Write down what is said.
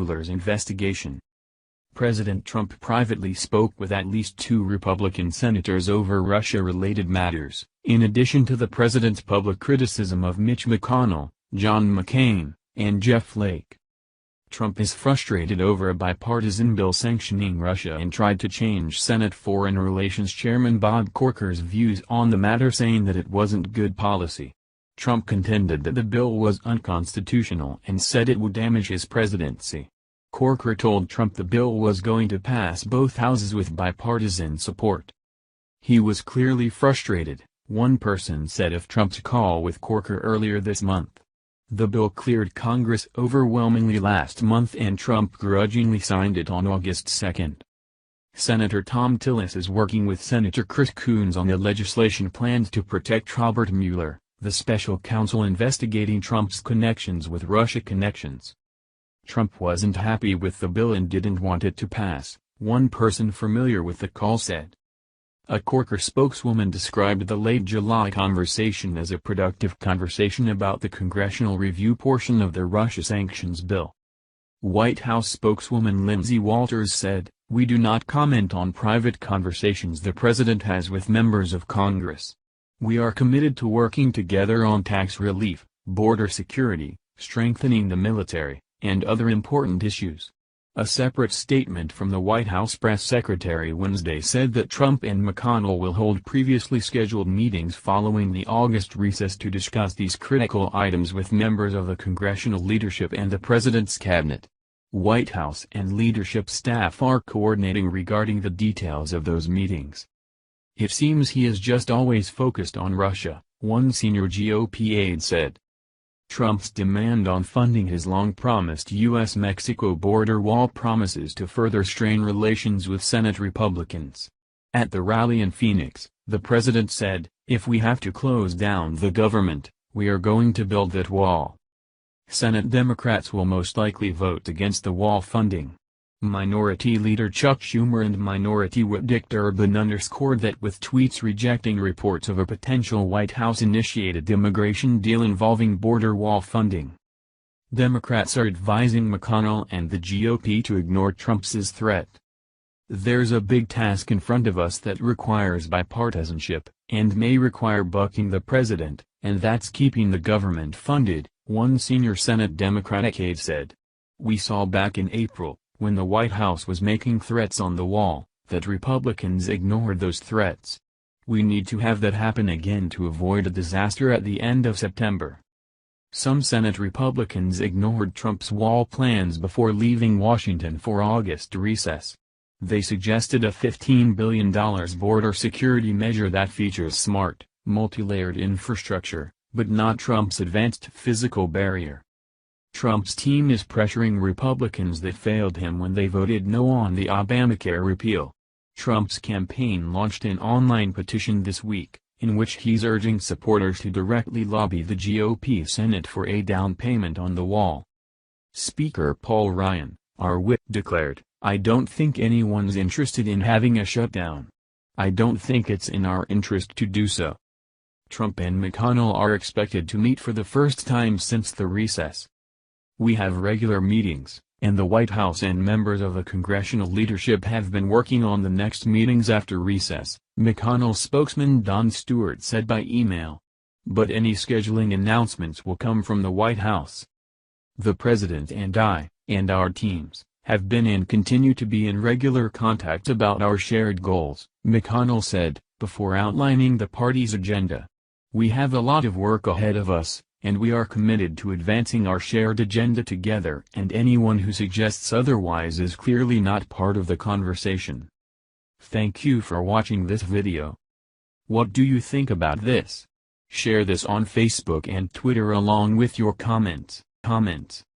Mueller's investigation. President Trump privately spoke with at least 2 Republican senators over Russia-related matters, in addition to the president's public criticism of Mitch McConnell, John McCain, and Jeff Flake. Trump is frustrated over a bipartisan bill sanctioning Russia and tried to change Senate Foreign Relations Chairman Bob Corker's views on the matter, saying that it wasn't good policy. Trump contended that the bill was unconstitutional and said it would damage his presidency. Corker told Trump the bill was going to pass both houses with bipartisan support. He was clearly frustrated, one person said of Trump's call with Corker earlier this month. The bill cleared Congress overwhelmingly last month and Trump grudgingly signed it on August 2. Senator Thom Tillis is working with Senator Chris Coons on the legislation planned to protect Robert Mueller, the special counsel investigating Trump's connections with Russia. Trump wasn't happy with the bill and didn't want it to pass, one person familiar with the call said. A Corker spokeswoman described the late July conversation as a productive conversation about the congressional review portion of the Russia sanctions bill. White House spokeswoman Lindsay Walters said, "We do not comment on private conversations the president has with members of Congress. We are committed to working together on tax relief, border security, strengthening the military, and other important issues." A separate statement from the White House press secretary Wednesday said that Trump and McConnell will hold previously scheduled meetings following the August recess to discuss these critical items with members of the congressional leadership and the president's cabinet. White House and leadership staff are coordinating regarding the details of those meetings. "It seems he is just always focused on Russia," one senior GOP aide said. Trump's demand on funding his long-promised U.S.-Mexico border wall promises to further strain relations with Senate Republicans. At the rally in Phoenix, the president said, "If we have to close down the government, we are going to build that wall." Senate Democrats will most likely vote against the wall funding. Minority Leader Chuck Schumer and Minority Whip Dick Durbin underscored that with tweets rejecting reports of a potential White House-initiated immigration deal involving border wall funding. Democrats are advising McConnell and the GOP to ignore Trump's threat. "There's a big task in front of us that requires bipartisanship, and may require bucking the president, and that's keeping the government funded," one senior Senate Democratic aide said. "We saw back in April, when the White House was making threats on the wall, that Republicans ignored those threats. We need to have that happen again to avoid a disaster at the end of September." Some Senate Republicans ignored Trump's wall plans before leaving Washington for August recess. They suggested a $15 billion border security measure that features smart, multi-layered infrastructure, but not Trump's advanced physical barrier. Trump's team is pressuring Republicans that failed him when they voted no on the Obamacare repeal. Trump's campaign launched an online petition this week, in which he's urging supporters to directly lobby the GOP Senate for a down payment on the wall. Speaker Paul Ryan, our whip, declared, "I don't think anyone's interested in having a shutdown. I don't think it's in our interest to do so." Trump and McConnell are expected to meet for the first time since the recess. "We have regular meetings, and the White House and members of the congressional leadership have been working on the next meetings after recess," McConnell spokesman Don Stewart said by email. "But any scheduling announcements will come from the White House. The president and I, and our teams, have been and continue to be in regular contact about our shared goals," McConnell said, before outlining the party's agenda. "We have a lot of work ahead of us, and we are committed to advancing our shared agenda together, and anyone who suggests otherwise is clearly not part of the conversation." Thank you for watching this video. What do you think about this? Share this on Facebook and Twitter along with your comments.